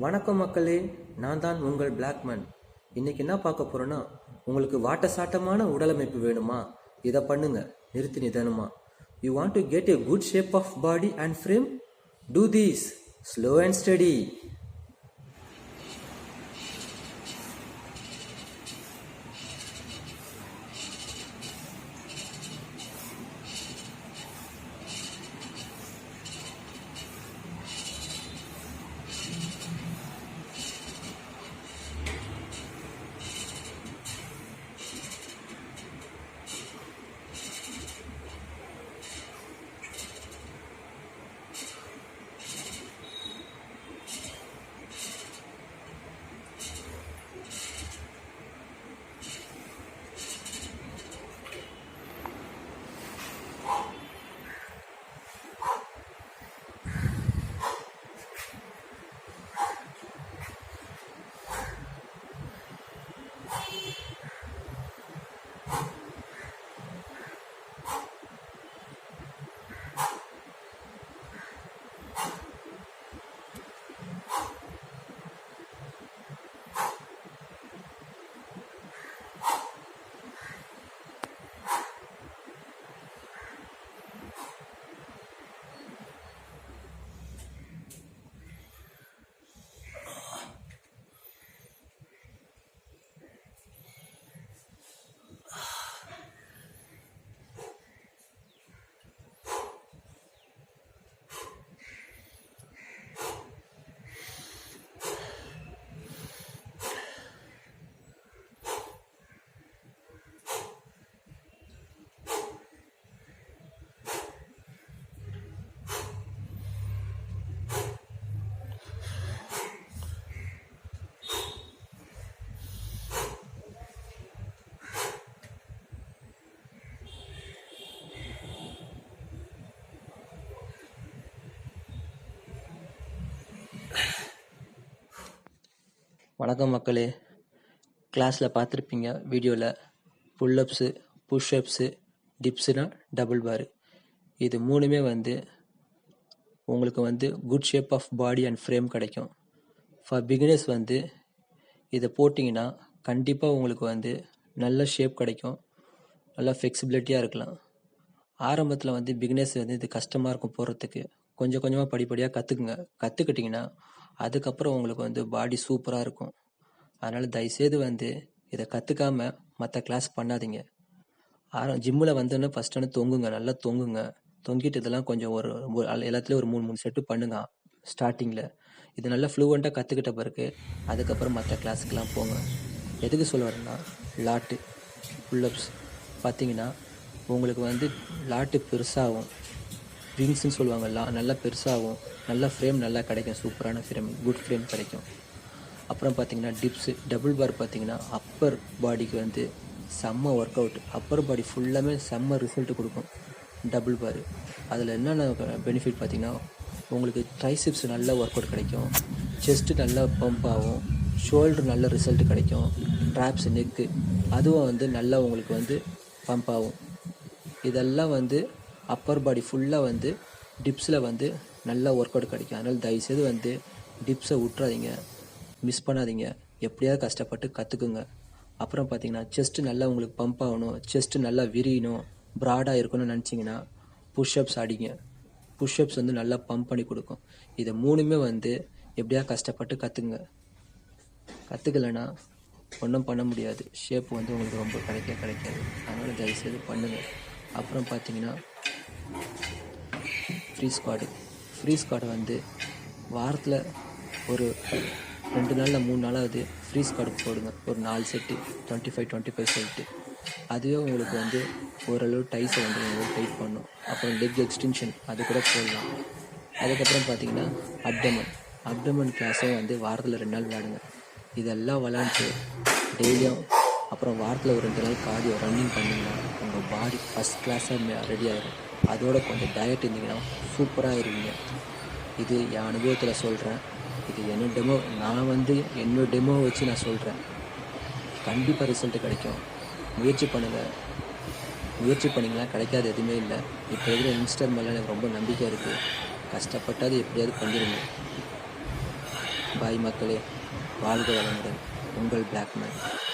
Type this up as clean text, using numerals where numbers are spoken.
வணக்கம் மக்களே, நான் தான் உங்கள் பிளாக்மேன். இன்னைக்கு என்ன பார்க்க போறோன்னா, உங்களுக்கு வாட்டசாட்டமான உடலமைப்பு வேணுமா? இதை பண்ணுங்க, நிறுத்தி நிதானமா. You want to get a good shape of body and frame? Do these slow and steady. வணக்கம் மக்களே, கிளாஸில் பார்த்துருப்பீங்க வீடியோவில் புல்லப்ஸு, புஷ்அப்ஸு, டிப்ஸுனா டபுள் பாரு. இது மூணுமே உங்களுக்கு good shape of body and frame கிடைக்கும். ஃபார் பிகினர்ஸ் இதை போட்டிங்கன்னா கண்டிப்பாக உங்களுக்கு நல்ல ஷேப் கிடைக்கும், நல்லா ஃப்ளெக்சிபிலிட்டியாக இருக்கலாம். ஆரம்பத்தில் பிகினர்ஸ் இது கஷ்டமாக இருக்கும் போடுறதுக்கு. கொஞ்சம் கொஞ்சமாக படிப்படியாக கற்றுக்கிட்டிங்கன்னா அதுக்கப்புறம் உங்களுக்கு பாடி சூப்பராக இருக்கும். அதனால் தயவுசெய்து இதை கற்றுக்காம மற்ற கிளாஸ் பண்ணாதீங்க. ஜிம்மில் வந்தோன்னே ஃபஸ்ட்டு தொங்குங்க, நல்லா தொங்குங்க. தொங்கிட்டு இதெல்லாம் கொஞ்சம் எல்லாத்துலேயும் ஒரு 3 செட்டு பண்ணுங்க ஸ்டார்டிங்கில். இது நல்லா ஃப்ளூவெண்ட்டாக கற்றுக்கிட்ட பிறகு அதுக்கப்புறம் மற்ற கிளாஸுக்கெலாம் போங்க. எதுக்கு சொல்ல வரேன்னா, லாட்டு புல்லப்ஸ் பார்த்தீங்கன்னா உங்களுக்கு லாட்டு பெருசாகும், விங்ஸ்ன்னு சொல்லுவாங்க, நல்லா பெருசாகும், நல்ல ஃப்ரேம் நல்லா கிடைக்கும், சூப்பரான ஃப்ரேம், குட் ஃப்ரேம் கிடைக்கும். அப்புறம் பார்த்தீங்கன்னா டிப்ஸு, டபுள் பார் பார்த்தீங்கன்னா அப்பர் பாடிக்கு செம்ம ஒர்க் அவுட். அப்பர் பாடி ஃபுல்லாமே செம்ம ரிசல்ட் கொடுக்கும் டபுள் பார். அதில் என்னென்ன பெனிஃபிட் பார்த்தீங்கன்னா, உங்களுக்கு ட்ரைசிப்ஸ் நல்ல ஒர்க் அவுட் கிடைக்கும், செஸ்ட்டு நல்லா பம்ப் ஆகும், ஷோல்டர் நல்ல ரிசல்ட் கிடைக்கும், ட்ராப்ஸ், நெக்கு அதுவும் நல்லா உங்களுக்கு பம்ப் ஆகும். இதெல்லாம் அப்பர் பாடி ஃபுல்லாக டிப்ஸில் நல்லா ஒர்க் அவுட் கிடைக்கும். அதனால் தயவுசெய்து டிப்ஸை விட்றாதீங்க, மிஸ் பண்ணாதீங்க, எப்படியாவது கஷ்டப்பட்டு கற்றுக்குங்க. அப்புறம் பார்த்தீங்கன்னா செஸ்ட்டு நல்லா உங்களுக்கு பம்ப் ஆகணும், செஸ்ட்டு நல்லா விரியணும், ப்ராடாக இருக்கணும்னு நினச்சிங்கன்னா புஷ்அப்ஸ் அடிங்க. புஷ்அப்ஸ் நல்லா பம்ப் பண்ணி கொடுக்கும். இதை மூணுமே எப்படியா கஷ்டப்பட்டு கற்றுக்கலைன்னா ஒன்றும் பண்ண முடியாது. ஷேப் உங்களுக்கு ரொம்ப கிடைக்காது. அதனால் தயவுசெய்து பண்ணுங்கள். அப்புறம் பார்த்தீங்கன்னா ஃப்ரீ ஸ்குவாட் வாரத்தில் ஒரு 2 நாளில் 3 நாளாவது ஃப்ரீ ஸ்குவாட் போடுங்க. ஒரு 4 செட்டு 25 செட்டு. அதுவே உங்களுக்கு ஓரளவு டைஸை உங்களுக்கு டைட் பண்ணும். அப்புறம் லெக் எக்ஸ்டென்ஷன் அது கூட போடலாம். அதுக்கப்புறம் பார்த்தீங்கன்னா அப்டமன் கிளாஸும் வாரத்தில் 2 நாள் விளையாடுங்க. இதெல்லாம் விளையாண்டு டெய்லியும் அப்புறம் வாரத்தில் ஒரு 2 நாள் கார்டியோ ரன்னிங் பண்ணிங்கன்னா உங்கள் பாடி ஃபஸ்ட் கிளாஸாக ரெடி ஆகிடும். அதோட கொஞ்சம் டயட் இருந்தீங்கன்னா சூப்பராக இருவீங்க. இது என் அனுபவத்தில் சொல்கிறேன். இது என்னோட டெமோ, நான் என்னோட டெமோ வச்சு நான் சொல்கிறேன். கண்டிப்பாக ரிசல்ட்டு கிடைக்கும். முயற்சி பண்ணிங்கன்னா கிடைக்காது எதுவுமே இல்லை. இப்போ இருக்கிற யங்ஸ்டர் மேலே எனக்கு ரொம்ப நம்பிக்கை இருக்குது. கஷ்டப்பட்டாது எப்படியாவது பண்ணிடுங்க. பாய் மக்களே, வாழ்க வளமுடன். உங்கள் பிளாக்மேன்.